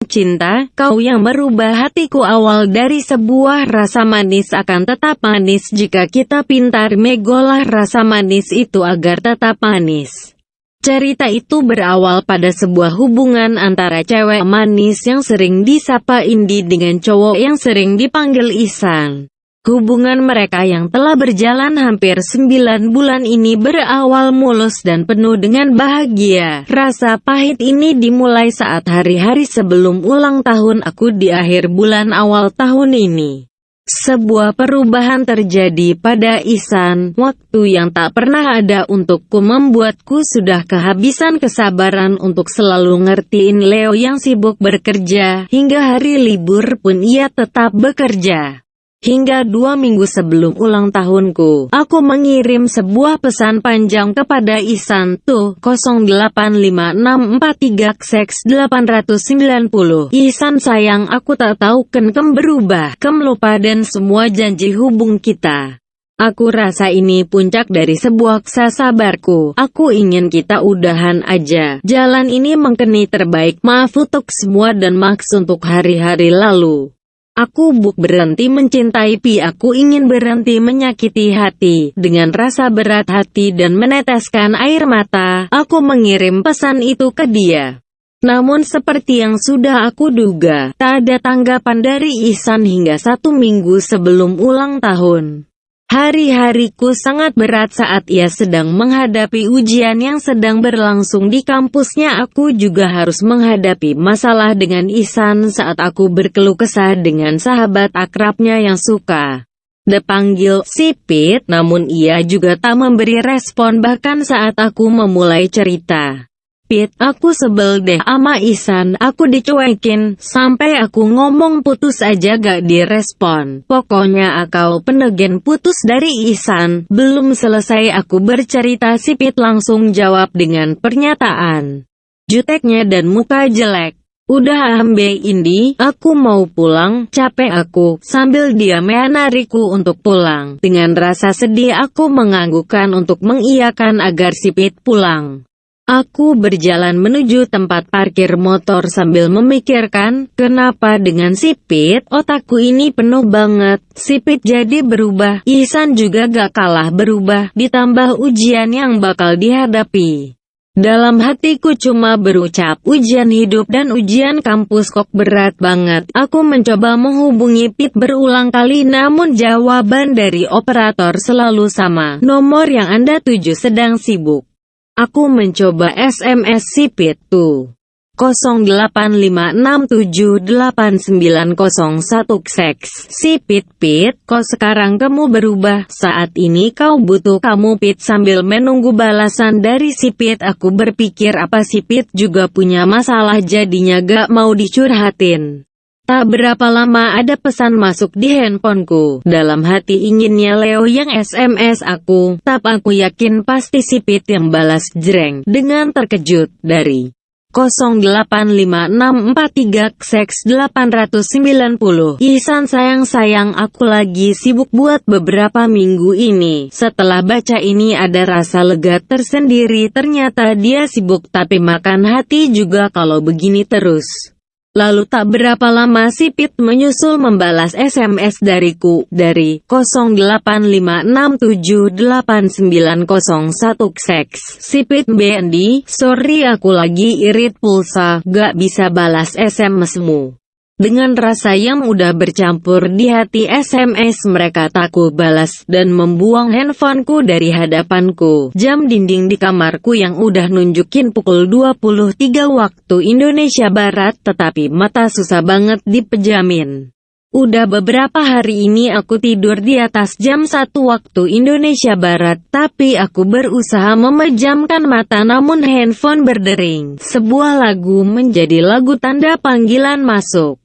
cinta, kau yang merubah hatiku. Awal dari sebuah rasa manis akan tetap manis jika kita pintar mengolah rasa manis itu agar tetap manis. Cerita itu berawal pada sebuah hubungan antara cewek manis yang sering disapa Indi dengan cowok yang sering dipanggil Ihsan. Hubungan mereka yang telah berjalan hampir 9 bulan ini berawal mulus dan penuh dengan bahagia. Rasa pahit ini dimulai saat hari-hari sebelum ulang tahun aku di akhir bulan awal tahun ini. Sebuah perubahan terjadi pada Ihsan. Waktu yang tak pernah ada untukku membuatku sudah kehabisan kesabaran untuk selalu ngertiin Leo yang sibuk bekerja. Hingga hari libur pun ia tetap bekerja. Hingga 2 minggu sebelum ulang tahunku, aku mengirim sebuah pesan panjang kepada Ihsan. Tuh, 085643X890. Ihsan sayang, aku tak tahu kem berubah, kem lupa dan semua janji hubung kita. Aku rasa ini puncak dari sebuah rasa sabarku. Aku ingin kita udahan aja. Jalan ini mengkeni terbaik. Maaf untuk semua dan maaf untuk hari-hari lalu. Aku berhenti mencintai aku ingin berhenti menyakiti hati. Dengan rasa berat hati dan meneteskan air mata, aku mengirim pesan itu ke dia. Namun seperti yang sudah aku duga, tak ada tanggapan dari Ihsan hingga 1 minggu sebelum ulang tahun. Hari-hariku sangat berat saat ia sedang menghadapi ujian yang sedang berlangsung di kampusnya. Aku juga harus menghadapi masalah dengan Ihsan saat aku berkeluh kesah dengan sahabat akrabnya yang suka dipanggil Sipit, namun ia juga tak memberi respon bahkan saat aku memulai cerita. Pit, aku sebel deh ama Ihsan, aku dicuekin, sampai aku ngomong putus aja gak direspon. Pokoknya akal penegen putus dari Ihsan. Belum selesai aku bercerita Sipit langsung jawab dengan pernyataan juteknya dan muka jelek. Udah ambe Indi, aku mau pulang, capek aku, sambil dia menarikku untuk pulang. Dengan rasa sedih aku menganggukkan untuk mengiyakan agar Sipit pulang. Aku berjalan menuju tempat parkir motor sambil memikirkan, kenapa dengan Sipit, otakku ini penuh banget. Sipit jadi berubah, Ihsan juga gak kalah berubah, ditambah ujian yang bakal dihadapi. Dalam hatiku cuma berucap, ujian hidup dan ujian kampus kok berat banget. Aku mencoba menghubungi Pit berulang kali namun jawaban dari operator selalu sama. Nomor yang Anda tuju sedang sibuk. Aku mencoba SMS Sipit tuh. 0856789001. Sipit, Pit, kok sekarang kamu berubah? Saat ini kau butuh kamu Pit. Sambil menunggu balasan dari Sipit aku berpikir apa Sipit juga punya masalah jadinya gak mau dicurhatin. Tak berapa lama ada pesan masuk di handphoneku. Dalam hati inginnya Leo yang SMS aku, tapi aku yakin pasti Sipit yang balas jreng. Dengan terkejut, dari 085643X890. Ihsan sayang aku lagi sibuk buat beberapa minggu ini. Setelah baca ini ada rasa lega tersendiri. Ternyata dia sibuk tapi makan hati juga kalau begini terus. Lalu tak berapa lama Sipit menyusul membalas SMS dariku, dari 0856789001. Sipit BND, sorry aku lagi irit pulsa, gak bisa balas SMS-mu. Dengan rasa yang udah bercampur di hati SMS mereka tak ku balas, dan membuang handphoneku dari hadapanku. Jam dinding di kamarku yang udah nunjukin pukul 23 waktu Indonesia Barat, tetapi mata susah banget dipejamin. Udah beberapa hari ini aku tidur di atas jam 1 waktu Indonesia Barat, tapi aku berusaha memejamkan mata namun handphone berdering. Sebuah lagu menjadi lagu tanda panggilan masuk.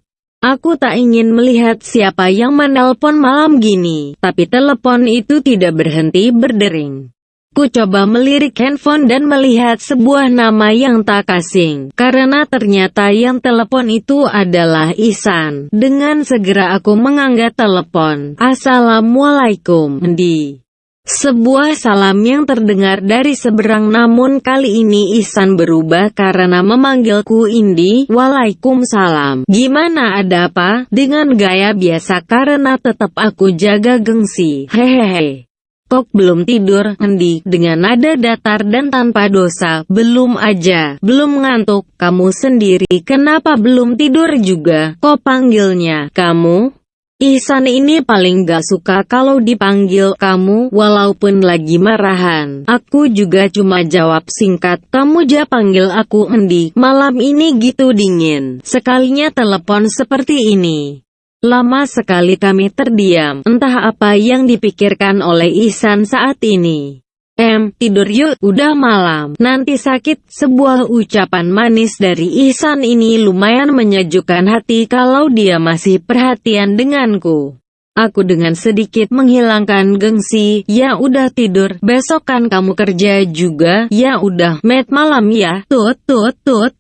Aku tak ingin melihat siapa yang menelpon malam gini, tapi telepon itu tidak berhenti berdering. Ku coba melirik handphone dan melihat sebuah nama yang tak asing, karena ternyata yang telepon itu adalah Ihsan. Dengan segera aku mengangkat telepon. Assalamualaikum, Indi. Sebuah salam yang terdengar dari seberang, namun kali ini Ihsan berubah karena memanggilku Indi. Waalaikumsalam. Gimana, ada apa? Dengan gaya biasa karena tetap aku jaga gengsi. Hehehe. Kok belum tidur, Indi? Dengan nada datar dan tanpa dosa. Belum aja. Belum ngantuk. Kamu sendiri kenapa belum tidur juga? Kok panggilnya kamu? Ihsan ini paling gak suka kalau dipanggil kamu, walaupun lagi marahan. Aku juga cuma jawab singkat, kamu ja panggil aku Indi. Malam ini gitu dingin. Sekalinya telepon seperti ini. Lama sekali kami terdiam, entah apa yang dipikirkan oleh Ihsan saat ini. Tidur yuk, udah malam, nanti sakit. Sebuah ucapan manis dari Ihsan ini lumayan menyejukkan hati kalau dia masih perhatian denganku. Aku dengan sedikit menghilangkan gengsi, ya udah tidur, besok kan kamu kerja juga, ya udah, met malam ya. Tut,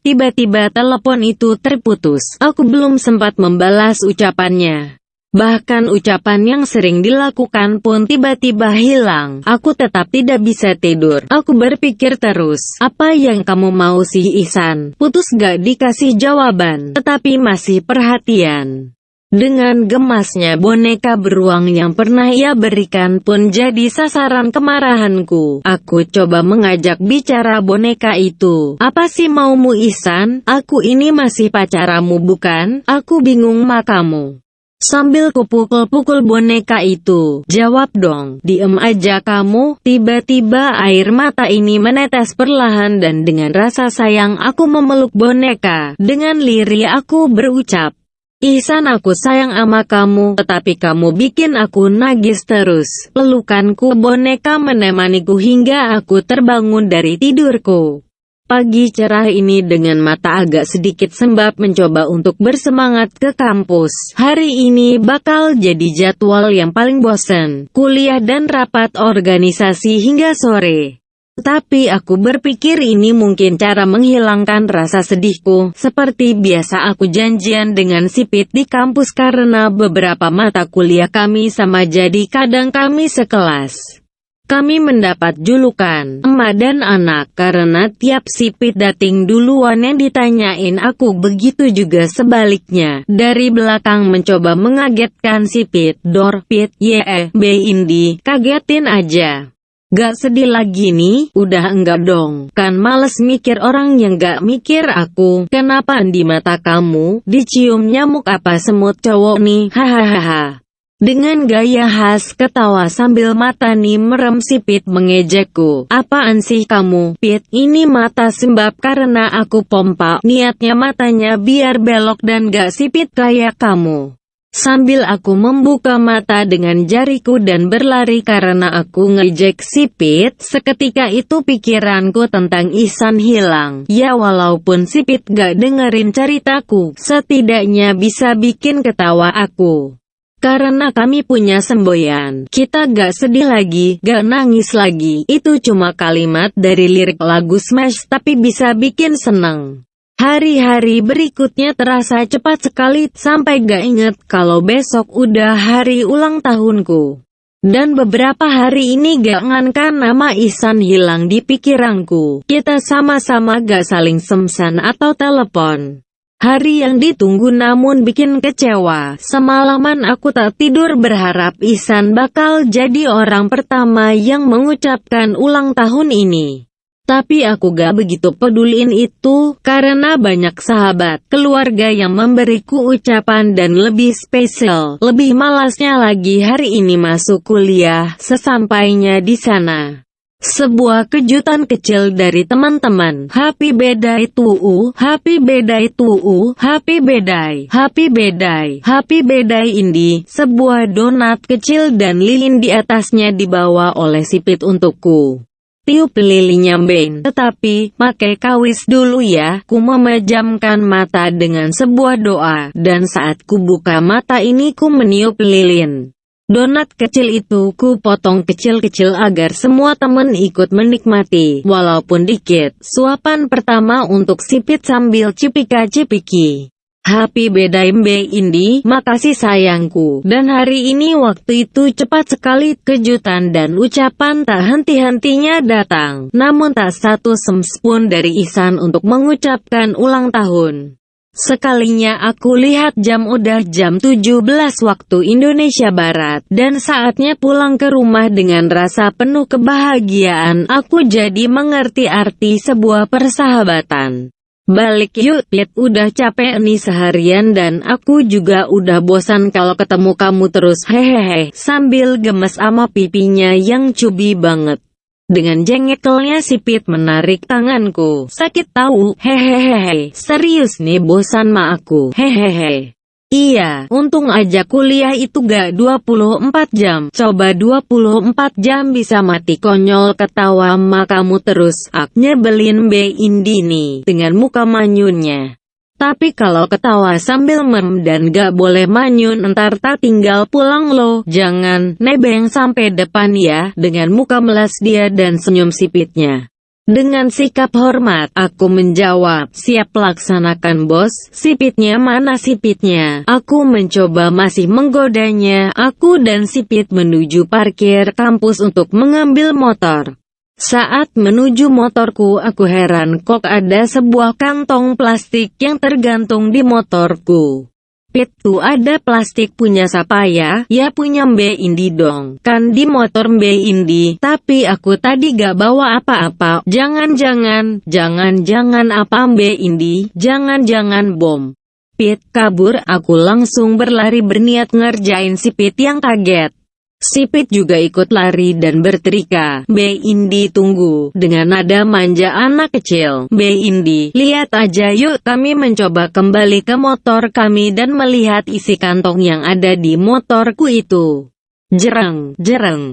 tiba-tiba telepon itu terputus. Aku belum sempat membalas ucapannya. Bahkan ucapan yang sering dilakukan pun tiba-tiba hilang. Aku tetap tidak bisa tidur. Aku berpikir terus, apa yang kamu mau sih Ihsan? Putus gak dikasih jawaban, tetapi masih perhatian. Dengan gemasnya boneka beruang yang pernah ia berikan pun jadi sasaran kemarahanku. Aku coba mengajak bicara boneka itu. Apa sih maumu Ihsan? Aku ini masih pacaramu bukan? Aku bingung makamu. Sambil kupukul-pukul boneka itu, jawab dong, diem aja kamu. Tiba-tiba air mata ini menetes perlahan dan dengan rasa sayang aku memeluk boneka. Dengan lirih aku berucap, Ihsan aku sayang sama kamu, tetapi kamu bikin aku nagis terus. Pelukanku boneka menemaniku hingga aku terbangun dari tidurku. Pagi cerah ini dengan mata agak sedikit sembab mencoba untuk bersemangat ke kampus. Hari ini bakal jadi jadwal yang paling bosan, kuliah dan rapat organisasi hingga sore. Tapi aku berpikir ini mungkin cara menghilangkan rasa sedihku. Seperti biasa aku janjian dengan Sipit di kampus karena beberapa mata kuliah kami sama jadi kadang kami sekelas. Kami mendapat julukan emak dan anak karena tiap Sipit dating duluan yang ditanyain aku, begitu juga sebaliknya. Dari belakang mencoba mengagetkan Sipit. Dor, Pit, Indi, kagetin aja. Gak sedih lagi nih? Udah enggak dong, kan males mikir orang yang gak mikir aku. Kenapa di mata kamu dicium nyamuk apa semut cowok nih? Hahaha. Dengan gaya khas ketawa sambil mata nih merem Sipit mengejekku. Apaan sih kamu, Pit? Ini mata sembab karena aku pompa. Niatnya matanya biar belok dan gak sipit kayak kamu. Sambil aku membuka mata dengan jariku dan berlari karena aku ngejek Sipit, seketika itu pikiranku tentang Ihsan hilang. Ya walaupun Sipit gak dengerin ceritaku, setidaknya bisa bikin ketawa aku. Karena kami punya semboyan, kita gak sedih lagi, gak nangis lagi. Itu cuma kalimat dari lirik lagu Smash tapi bisa bikin seneng. Hari-hari berikutnya terasa cepat sekali, sampai gak inget kalau besok udah hari ulang tahunku. Dan beberapa hari ini gak ngankan nama Ihsan hilang di pikiranku. Kita sama-sama gak saling semsan atau telepon. Hari yang ditunggu namun bikin kecewa. Semalaman aku tak tidur berharap Ihsan bakal jadi orang pertama yang mengucapkan ulang tahun ini. Tapi aku gak begitu peduliin itu, karena banyak sahabat, keluarga yang memberiku ucapan dan lebih spesial. Lebih malasnya lagi hari ini masuk kuliah, sesampainya di sana. Sebuah kejutan kecil dari teman-teman. Happy birthday to happy birthday to happy birthday, happy birthday, happy birthday Indi. Sebuah donat kecil dan lilin di atasnya dibawa oleh Sipit untukku. Tiup lilinnya Ben, tetapi pakai kawis dulu ya. Ku memejamkan mata dengan sebuah doa, dan saat ku buka mata ini ku meniup lilin. Donat kecil itu ku potong kecil-kecil agar semua teman ikut menikmati, walaupun dikit. Suapan pertama untuk Sipit sambil cipika-cipiki. Happy birthday Mbak Indi, makasih sayangku. Dan hari ini waktu itu cepat sekali, kejutan dan ucapan tak henti-hentinya datang. Namun tak satu sempun dari Ihsan untuk mengucapkan ulang tahun. Sekalinya aku lihat jam udah jam 17 waktu Indonesia Barat. Dan saatnya pulang ke rumah dengan rasa penuh kebahagiaan. Aku jadi mengerti arti sebuah persahabatan. Balik yuk Pit, udah capek nih seharian dan aku juga udah bosan kalau ketemu kamu terus, hehehe, sambil gemes ama pipinya yang cubi banget. Dengan jengkelnya si Pit menarik tanganku. Sakit tahu, hehehe, serius nih bosan ma aku, hehehe. Iya, untung aja kuliah itu gak 24 jam. Coba 24 jam bisa mati konyol ketawa sama kamu terus. Ak nyebelin Mbak Indi nih, dengan muka manyunnya. Tapi kalau ketawa sambil mem dan gak boleh manyun entar tak tinggal pulang loh. Jangan nebeng sampai depan ya, dengan muka melas dia dan senyum sipitnya. Dengan sikap hormat, aku menjawab, siap laksanakan bos. Sipitnya mana sipitnya? Aku mencoba masih menggodanya. Aku dan Sipit menuju parkir kampus untuk mengambil motor. Saat menuju motorku, aku heran kok ada sebuah kantong plastik yang tergantung di motorku. Pit, tuh ada plastik punya siapa ya? Ya punya Mbak Indi dong. Kan di motor Mbak Indi. Tapi aku tadi gak bawa apa-apa. Jangan-jangan apa Mbak Indi? Jangan-jangan bom. Pit kabur, aku langsung berlari berniat ngerjain si Pit yang kaget. Si Pit juga ikut lari dan berteriak, Mbak Indi tunggu, dengan nada manja anak kecil. Mbak Indi, lihat aja yuk. Kami mencoba kembali ke motor kami dan melihat isi kantong yang ada di motorku itu. Jereng,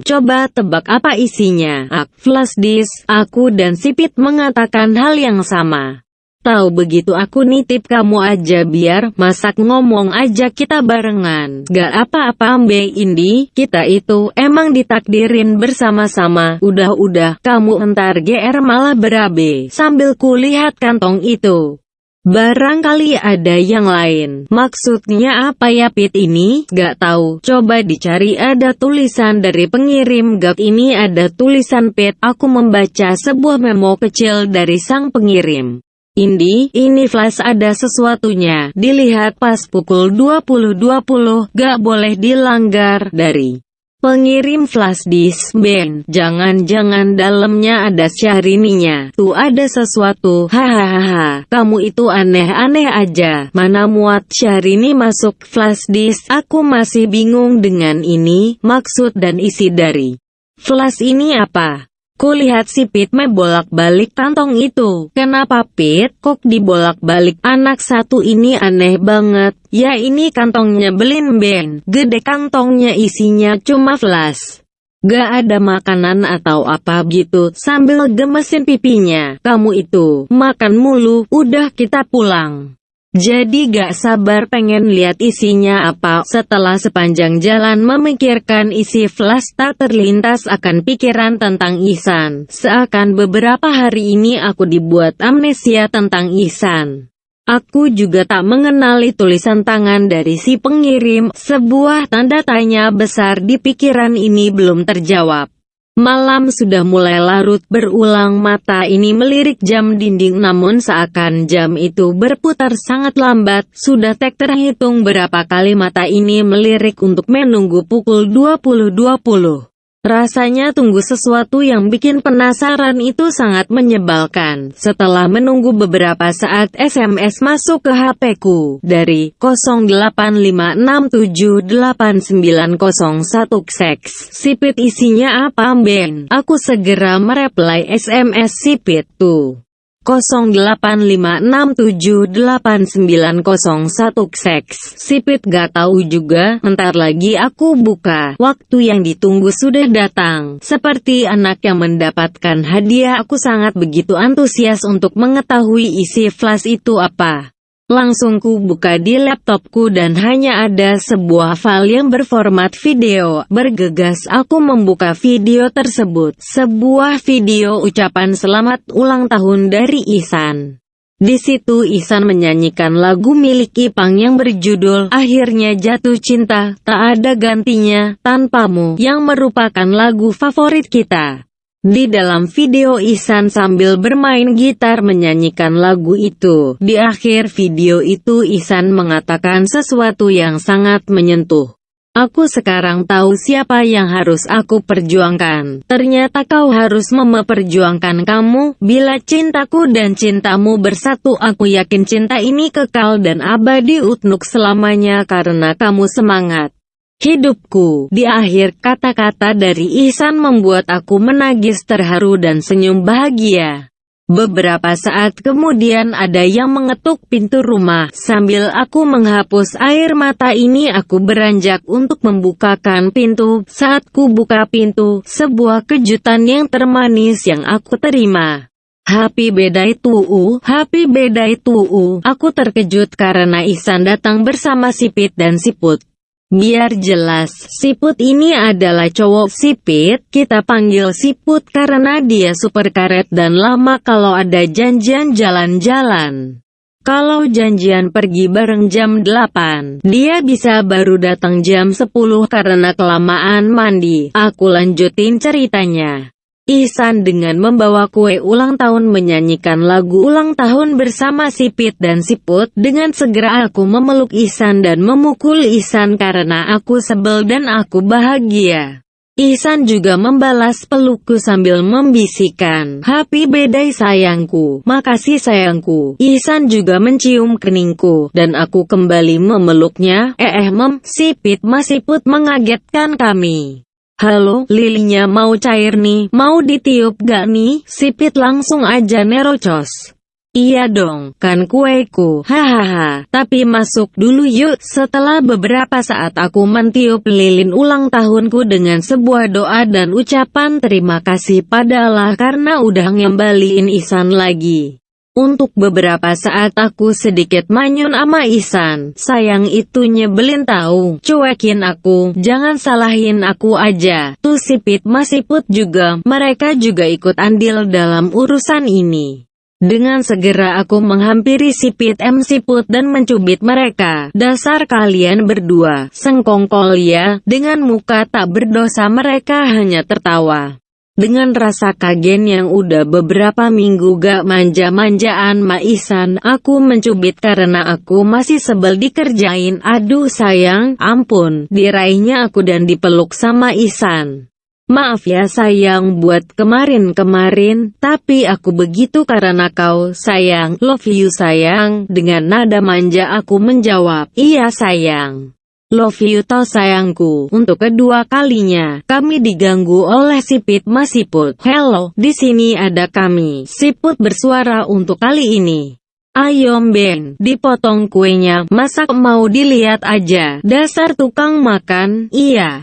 coba tebak apa isinya? Flash disk. Aku dan si Pit mengatakan hal yang sama. Tahu begitu aku nitip kamu aja biar masak ngomong aja kita barengan. Gak apa-apa Mbak Indi, kita itu emang ditakdirin bersama-sama. Udah, kamu entar GR malah berabe. Sambil kulihat kantong itu. Barangkali ada yang lain. Maksudnya apa ya Pit ini? Gak tahu. Coba dicari, ada tulisan dari pengirim. Gak, ini ada tulisan Pit. Aku membaca sebuah memo kecil dari sang pengirim. Indi, ini flash ada sesuatunya. Dilihat pas pukul 20.20, gak boleh dilanggar. Dari pengirim flash disk, Ben. Jangan-jangan dalamnya ada Syahrini-nya. Tuh ada sesuatu. Hahaha. Kamu itu aneh-aneh aja. Mana muat Syahrini masuk flash disk. Aku masih bingung dengan ini. Maksud dan isi dari flash ini apa? Kulihat si Pit membolak-balik kantong itu. Kenapa Pit? Kok dibolak-balik? Anak satu ini aneh banget. Ya ini kantongnya belin Ben. Gede kantongnya isinya cuma flash. Gak ada makanan atau apa gitu. Sambil gemesin pipinya. Kamu itu makan mulu. Udah kita pulang. Jadi gak sabar pengen lihat isinya apa. Setelah sepanjang jalan memikirkan isi flash, tak terlintas akan pikiran tentang Ihsan. Seakan beberapa hari ini aku dibuat amnesia tentang Ihsan. Aku juga tak mengenali tulisan tangan dari si pengirim. Sebuah tanda tanya besar di pikiran ini belum terjawab. Malam sudah mulai larut, berulang mata ini melirik jam dinding, namun seakan jam itu berputar sangat lambat. Sudah tak terhitung berapa kali mata ini melirik untuk menunggu pukul 20.20. Rasanya tunggu sesuatu yang bikin penasaran itu sangat menyebalkan. Setelah menunggu beberapa saat, SMS masuk ke HP-ku dari 0856789001 seks. Sipit, isinya apa Ben? Aku segera mereply SMS Sipit tuh. 0856789001 seks. Sipit gak tahu juga. Bentar lagi aku buka. Waktu yang ditunggu sudah datang. Seperti anak yang mendapatkan hadiah, aku sangat begitu antusias untuk mengetahui isi flash itu apa. Langsung ku buka di laptopku dan hanya ada sebuah file yang berformat video. Bergegas aku membuka video tersebut. Sebuah video ucapan selamat ulang tahun dari Ihsan. Di situ Ihsan menyanyikan lagu milik Ipang yang berjudul Akhirnya Jatuh Cinta, Tak Ada Gantinya, Tanpamu, yang merupakan lagu favorit kita. Di dalam video Ihsan sambil bermain gitar menyanyikan lagu itu. Di akhir video itu Ihsan mengatakan sesuatu yang sangat menyentuh. Aku sekarang tahu siapa yang harus aku perjuangkan. Ternyata kau harus memperjuangkan kamu. Bila cintaku dan cintamu bersatu, aku yakin cinta ini kekal dan abadi untuk selamanya karena kamu semangat hidupku. Di akhir kata-kata dari Ihsan membuat aku menangis terharu dan senyum bahagia. Beberapa saat kemudian ada yang mengetuk pintu rumah. Sambil aku menghapus air mata ini aku beranjak untuk membukakan pintu. Saat ku buka pintu, sebuah kejutan yang termanis yang aku terima. Happy birthday to you, happy birthday to you. Aku terkejut karena Ihsan datang bersama Sipit dan Siput. Biar jelas, Siput ini adalah cowok Sipit, kita panggil Siput karena dia super karet dan lama kalau ada janjian jalan-jalan. Kalau janjian pergi bareng jam 8, dia bisa baru datang jam 10 karena kelamaan mandi. Aku lanjutin ceritanya. Ihsan dengan membawa kue ulang tahun menyanyikan lagu ulang tahun bersama Sipit dan Siput. Dengan segera aku memeluk Ihsan dan memukul Ihsan karena aku sebel dan aku bahagia. Ihsan juga membalas pelukku sambil membisikkan, "Happy birthday sayangku, makasih sayangku." Ihsan juga mencium keningku, dan aku kembali memeluknya. Sipit mas Siput mengagetkan kami. "Halo, lilinya mau cair nih, mau ditiup gak nih?" Sipit langsung aja nerocos. "Iya dong, kan kueku, hahaha, tapi masuk dulu yuk." Setelah beberapa saat aku mentiup lilin ulang tahunku dengan sebuah doa dan ucapan terima kasih pada Allah karena udah ngembaliin Ihsan lagi. Untuk beberapa saat aku sedikit manyun ama Ihsan. Sayang itu nyebelin tahu. Cuekin aku, jangan salahin aku aja. Tuh Sipit mas Siput juga, mereka juga ikut andil dalam urusan ini. Dengan segera aku menghampiri Sipit Siput dan mencubit mereka. "Dasar kalian berdua, sengkongkol ya." Dengan muka tak berdosa mereka hanya tertawa. Dengan rasa kaget yang udah beberapa minggu gak manja-manjaan ma Ihsan, aku mencubit karena aku masih sebel dikerjain. "Aduh sayang, ampun." Diraihnya aku dan dipeluk sama Ihsan. "Maaf ya sayang buat kemarin-kemarin, tapi aku begitu karena kau sayang. Love you sayang." Dengan nada manja aku menjawab, "Iya sayang. Love you toh sayangku." Untuk kedua kalinya, kami diganggu oleh Sipit mas Siput. "Hello, di sini ada kami." Siput bersuara untuk kali ini. "Ayo Ben, dipotong kuenya, masak mau dilihat aja. Dasar tukang makan." Iya,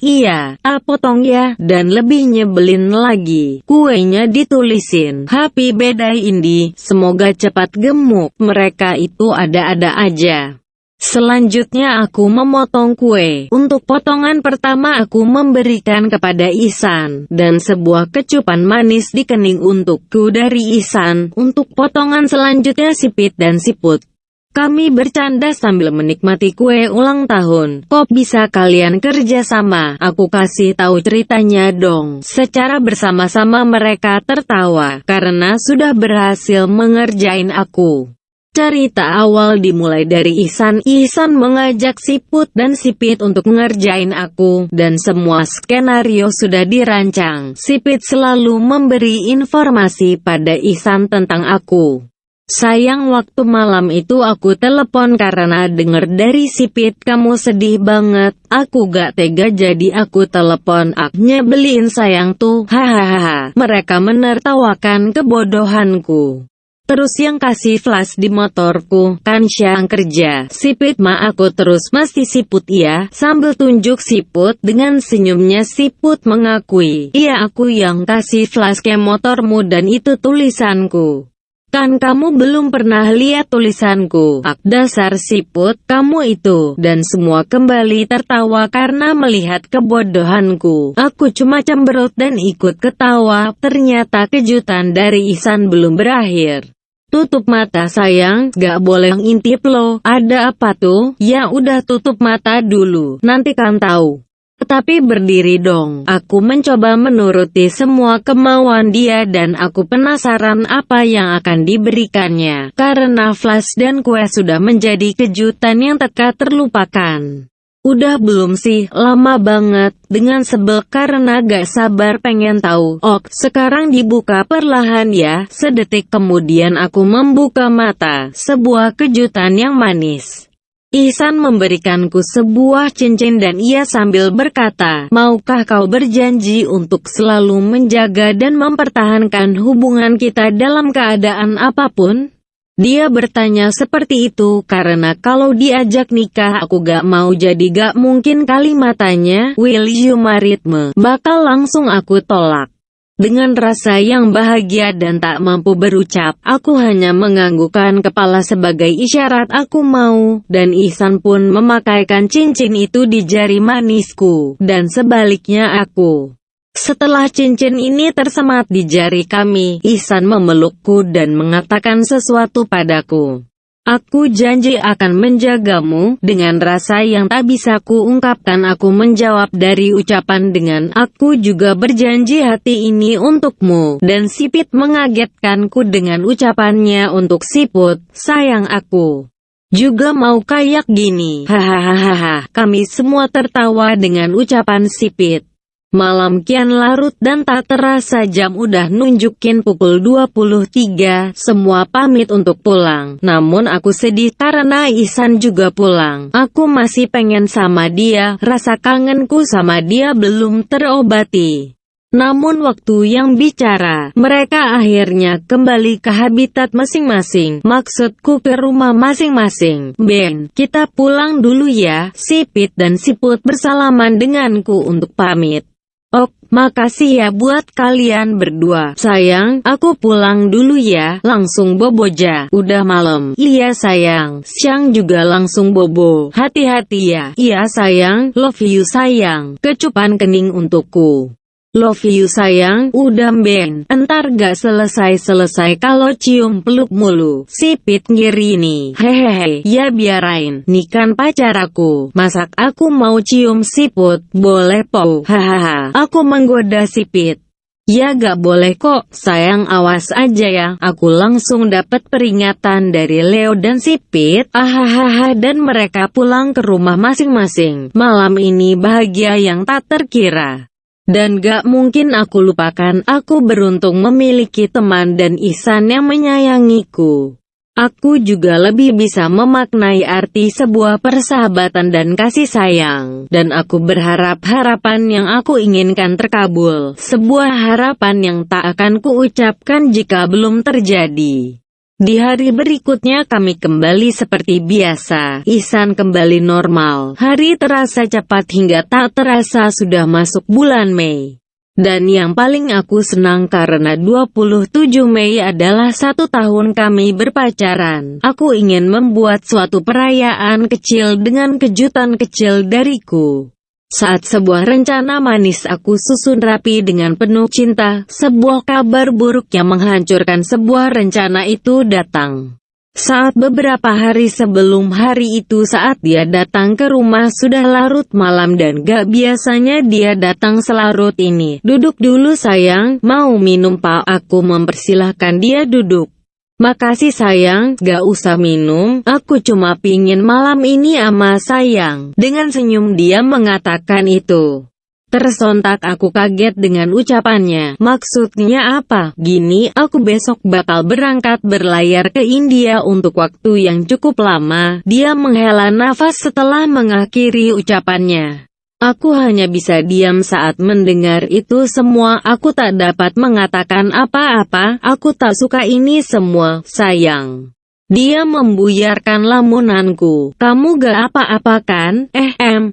potong ya." Dan lebih nyebelin lagi, kuenya ditulisin, "Happy birthday Indi, semoga cepat gemuk." Mereka itu ada-ada aja. Selanjutnya aku memotong kue. Untuk potongan pertama aku memberikan kepada Ihsan, dan sebuah kecupan manis di kening untukku dari Ihsan. Untuk potongan selanjutnya Sipit dan Siput. Kami bercanda sambil menikmati kue ulang tahun. "Kok bisa kalian kerja sama? Aku kasih tahu ceritanya dong." Secara bersama-sama mereka tertawa, karena sudah berhasil mengerjain aku. Cerita awal dimulai dari Ihsan. Ihsan mengajak Siput dan Sipit untuk ngerjain aku, dan semua skenario sudah dirancang. Sipit selalu memberi informasi pada Ihsan tentang aku. Sayang waktu malam itu aku telepon karena denger dari Sipit kamu sedih banget. Aku gak tega jadi aku telepon. Nyebelin sayang tuh, hahaha. Mereka menertawakan kebodohanku. Terus yang kasih flash di motorku, kan Syang kerja. Sipit ma aku terus mesti Siput ya. Sambil tunjuk Siput dengan senyumnya Siput mengakui, "Iya aku yang kasih flash ke motormu dan itu tulisanku. Kan kamu belum pernah lihat tulisanku." Dasar Siput, kamu itu. Dan semua kembali tertawa karena melihat kebodohanku. Aku cuma cemberut dan ikut ketawa. Ternyata kejutan dari Ihsan belum berakhir. Tutup mata sayang, gak boleh ngintip lo. Ada apa tuh? Ya udah tutup mata dulu, nanti kan tahu. Tetapi berdiri dong. Aku mencoba menuruti semua kemauan dia dan aku penasaran apa yang akan diberikannya. Karena flash dan kue sudah menjadi kejutan yang tak terlupakan. Udah belum sih? Lama banget. Dengan sebel karena gak sabar pengen tahu. Ok, sekarang dibuka perlahan ya. Sedetik kemudian aku membuka mata. Sebuah kejutan yang manis. Ihsan memberikanku sebuah cincin dan ia sambil berkata, maukah kau berjanji untuk selalu menjaga dan mempertahankan hubungan kita dalam keadaan apapun? Dia bertanya seperti itu karena kalau diajak nikah aku gak mau jadi gak mungkin kalimatnya, will you marry me? Bakal langsung aku tolak. Dengan rasa yang bahagia dan tak mampu berucap, aku hanya menganggukkan kepala sebagai isyarat aku mau, dan Ihsan pun memakaikan cincin itu di jari manisku, dan sebaliknya aku. Setelah cincin ini tersemat di jari kami, Ihsan memelukku dan mengatakan sesuatu padaku. Aku janji akan menjagamu. Dengan rasa yang tak bisa kuungkapkan aku menjawab dari ucapan dengan aku juga berjanji hati ini untukmu. Dan Sipit mengagetkanku dengan ucapannya untuk Siput, sayang aku juga mau kayak gini. Hahaha. Kami semua tertawa dengan ucapan Sipit. Malam kian larut dan tak terasa jam udah nunjukin pukul 23, semua pamit untuk pulang. Namun aku sedih karena Ihsan juga pulang. Aku masih pengen sama dia, rasa kangenku sama dia belum terobati. Namun waktu yang bicara, mereka akhirnya kembali ke habitat masing-masing. Maksudku ke rumah masing-masing. Ben, kita pulang dulu ya. Sipit dan Siput bersalaman denganku untuk pamit. Ok, makasih ya buat kalian berdua. Sayang, aku pulang dulu ya. Langsung bobo ja. Udah malam. Iya sayang. Siang juga langsung bobo. Hati-hati ya. Iya sayang. Love you sayang. Kecupan kening untukku. Love you sayang. Udah Ben. Entar gak selesai-selesai kalau cium peluk mulu. Sipit ngiri nih. Hehehe. Ya biarain. Nih kan pacar aku. Masak aku mau cium Siput. Boleh po. Hahaha. Aku menggoda Sipit. Ya gak boleh kok. Sayang awas aja ya. Aku langsung dapat peringatan dari Leo dan Sipit. Ahahaha. Dan mereka pulang ke rumah masing-masing. Malam ini bahagia yang tak terkira. Dan gak mungkin aku lupakan, aku beruntung memiliki teman dan Ihsan yang menyayangiku. Aku juga lebih bisa memaknai arti sebuah persahabatan dan kasih sayang. Dan aku berharap harapan yang aku inginkan terkabul. Sebuah harapan yang tak akan kuucapkan jika belum terjadi. Di hari berikutnya kami kembali seperti biasa. Ihsan kembali normal. Hari terasa cepat hingga tak terasa sudah masuk bulan Mei. Dan yang paling aku senang karena 27 Mei adalah 1 tahun kami berpacaran. Aku ingin membuat suatu perayaan kecil dengan kejutan kecil dariku. Saat sebuah rencana manis aku susun rapi dengan penuh cinta, sebuah kabar buruk yang menghancurkan sebuah rencana itu datang. Saat beberapa hari sebelum hari itu saat dia datang ke rumah sudah larut malam dan gak biasanya dia datang selarut ini. Duduk dulu sayang, mau minum pak? Aku mempersilahkan dia duduk. Makasih sayang, gak usah minum, aku cuma pingin malam ini ama sayang. Dengan senyum dia mengatakan itu. Tersontak aku kaget dengan ucapannya. Maksudnya apa? Gini, aku besok bakal berangkat berlayar ke India untuk waktu yang cukup lama. Dia menghela nafas setelah mengakhiri ucapannya. Aku hanya bisa diam saat mendengar itu semua. Aku tak dapat mengatakan apa-apa. Aku tak suka ini semua, sayang. Dia membuyarkan lamunanku. Kamu gak apa-apa kan?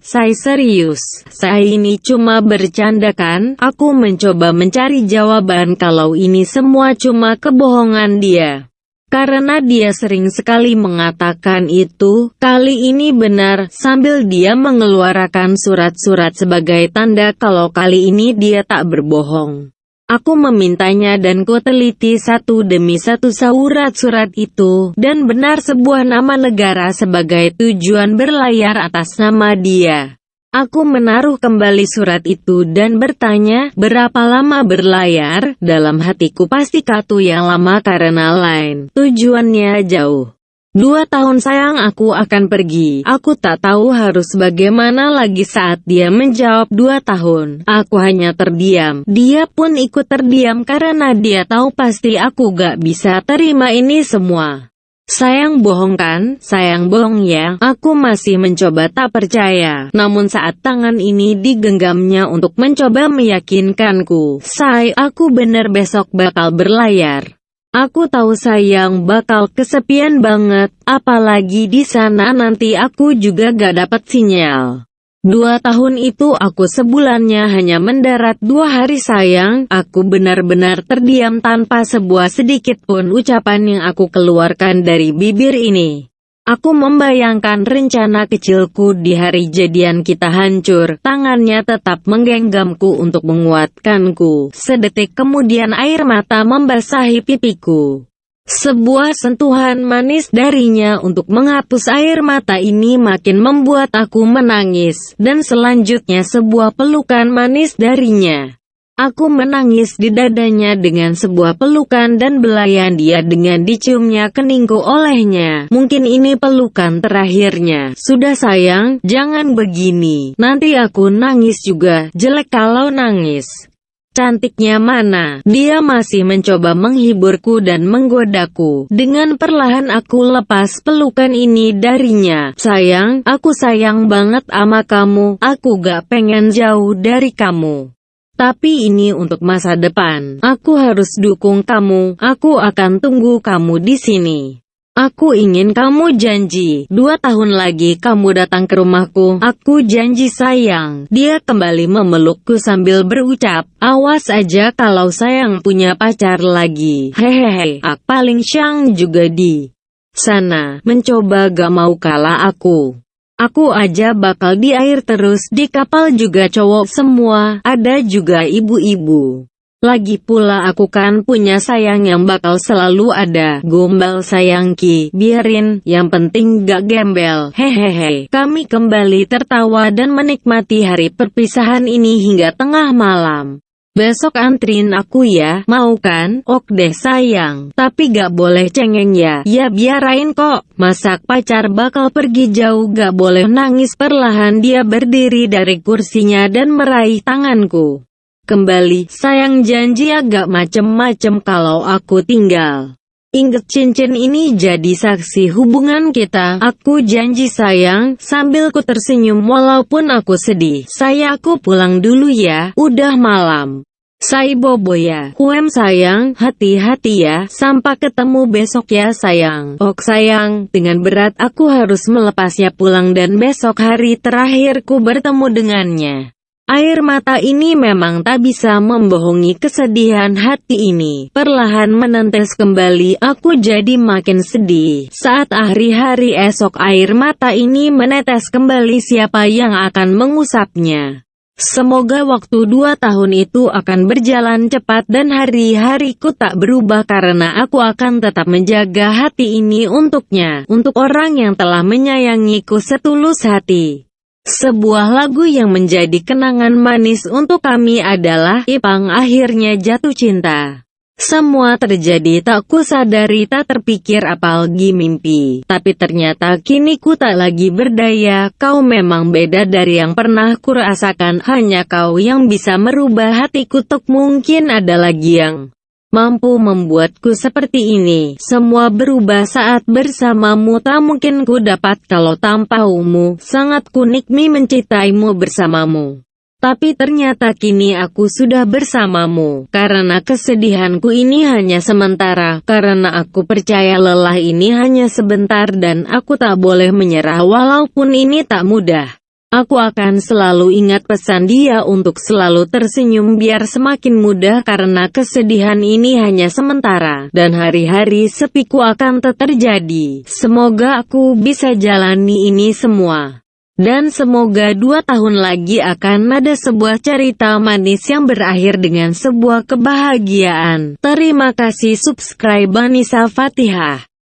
Saya serius. Saya ini cuma bercanda kan? Aku mencoba mencari jawaban kalau ini semua cuma kebohongan dia. Karena dia sering sekali mengatakan itu, kali ini benar, sambil dia mengeluarkan surat-surat sebagai tanda kalau kali ini dia tak berbohong. Aku memintanya dan ku teliti satu demi satu surat-surat itu, dan benar sebuah nama negara sebagai tujuan berlayar atas nama dia. Aku menaruh kembali surat itu dan bertanya, berapa lama berlayar? Dalam hatiku pasti katu yang lama karena lain tujuannya jauh. 2 tahun sayang, aku akan pergi. Aku tak tahu harus bagaimana lagi saat dia menjawab 2 tahun. Aku hanya terdiam. Dia pun ikut terdiam karena dia tahu pasti aku gak bisa terima ini semua. Sayang bohong kan? Sayang bohong ya? Aku masih mencoba tak percaya. Namun saat tangan ini digenggamnya untuk mencoba meyakinkanku, aku benar besok bakal berlayar. Aku tahu sayang bakal kesepian banget, apalagi di sana nanti aku juga gak dapat sinyal. 2 tahun itu aku sebulannya hanya mendarat 2 hari sayang. Aku benar-benar terdiam tanpa sebuah sedikit pun ucapan yang aku keluarkan dari bibir ini. Aku membayangkan rencana kecilku di hari jadian kita hancur. Tangannya tetap menggenggamku untuk menguatkanku. Sedetik kemudian air mata membasahi pipiku. Sebuah sentuhan manis darinya untuk menghapus air mata ini makin membuat aku menangis. Dan selanjutnya sebuah pelukan manis darinya. Aku menangis di dadanya dengan sebuah pelukan dan belayan dia dengan diciumnya keningku olehnya. Mungkin ini pelukan terakhirnya. Sudah sayang, jangan begini. Nanti aku nangis juga. Jelek kalau nangis. Cantiknya mana? Dia masih mencoba menghiburku dan menggodaku. Dengan perlahan aku lepas pelukan ini darinya. Sayang, aku sayang banget sama kamu. Aku gak pengen jauh dari kamu. Tapi ini untuk masa depan. Aku harus dukung kamu. Aku akan tunggu kamu di sini. Aku ingin kamu janji. 2 tahun lagi kamu datang ke rumahku. Aku janji sayang. Dia kembali memelukku sambil berucap, awas aja kalau sayang punya pacar lagi. Hehehe. Aku paling syang juga di sana. Mencoba gak mau kalah aku. Aku aja bakal di air terus, di kapal juga cowok semua, ada juga ibu-ibu. Lagi pula aku kan punya sayang yang bakal selalu ada. Gombal sayangki, biarin, yang penting gak gembel. Hehehe. Kami kembali tertawa dan menikmati hari perpisahan ini hingga tengah malam. Besok antrin aku ya, mau kan? Ok deh sayang, tapi gak boleh cengeng ya. Ya biarain kok, masak pacar bakal pergi jauh gak boleh nangis. Perlahan dia berdiri dari kursinya dan meraih tanganku. Kembali, sayang janji agak macem-macem kalau aku tinggal. Ingat cincin ini jadi saksi hubungan kita. Aku janji sayang, sambil ku tersenyum walaupun aku sedih. Aku pulang dulu ya, udah malam. Bobo ya. Sayang, hati-hati ya. Sampai ketemu besok ya sayang. Ok sayang, dengan berat aku harus melepasnya pulang dan besok hari terakhirku bertemu dengannya. Air mata ini memang tak bisa membohongi kesedihan hati ini. Perlahan menetes kembali, aku jadi makin sedih. Saat hari-hari esok air mata ini menetes kembali, siapa yang akan mengusapnya? Semoga waktu 2 tahun itu akan berjalan cepat dan hari-hariku tak berubah karena aku akan tetap menjaga hati ini untuknya. Untuk orang yang telah menyayangiku setulus hati. Sebuah lagu yang menjadi kenangan manis untuk kami adalah Ipang akhirnya jatuh cinta. Semua terjadi tak kusadari, tak terpikir apalagi mimpi. Tapi ternyata kini ku tak lagi berdaya. Kau memang beda dari yang pernah kurasakan. Hanya kau yang bisa merubah hatiku. Tak mungkin ada lagi yang mampu membuatku seperti ini. Semua berubah saat bersamamu. Tak mungkin ku dapat kalau tanpamu. Sangat ku nikmi mencintaimu bersamamu. Tapi ternyata kini aku sudah bersamamu. Karena kesedihanku ini hanya sementara. Karena aku percaya lelah ini hanya sebentar dan aku tak boleh menyerah walaupun ini tak mudah. Aku akan selalu ingat pesan dia untuk selalu tersenyum biar semakin mudah karena kesedihan ini hanya sementara. Dan hari-hari sepiku akan terjadi. Semoga aku bisa jalani ini semua. Dan semoga 2 tahun lagi akan ada sebuah cerita manis yang berakhir dengan sebuah kebahagiaan. Terima kasih subscribe Anissa Fatihah.